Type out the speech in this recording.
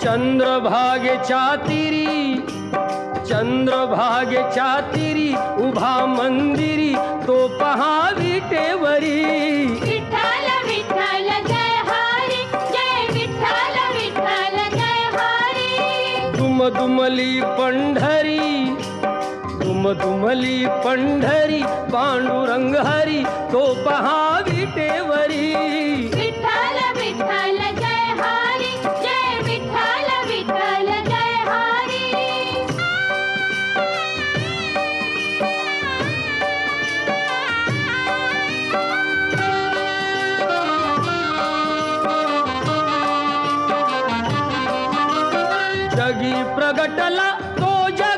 चंद्रभागेच्या तिरी, चंद्रभागेच्या तिरी उभा मंदिरी तो पहा विटेवरी. विठ्ठल विठ्ठल जय हरी, जय विठ्ठल विठ्ठल जय हरी. दुमदुमली पंढरी, दुमदुमली पंढरी पांडुरंग हरी तो पहा विटेवरी. विठ्ठल विठ्ठल जय हरी, जय विठ्ठल विठ्ठल जय हरी. जगी प्रगटला तो जग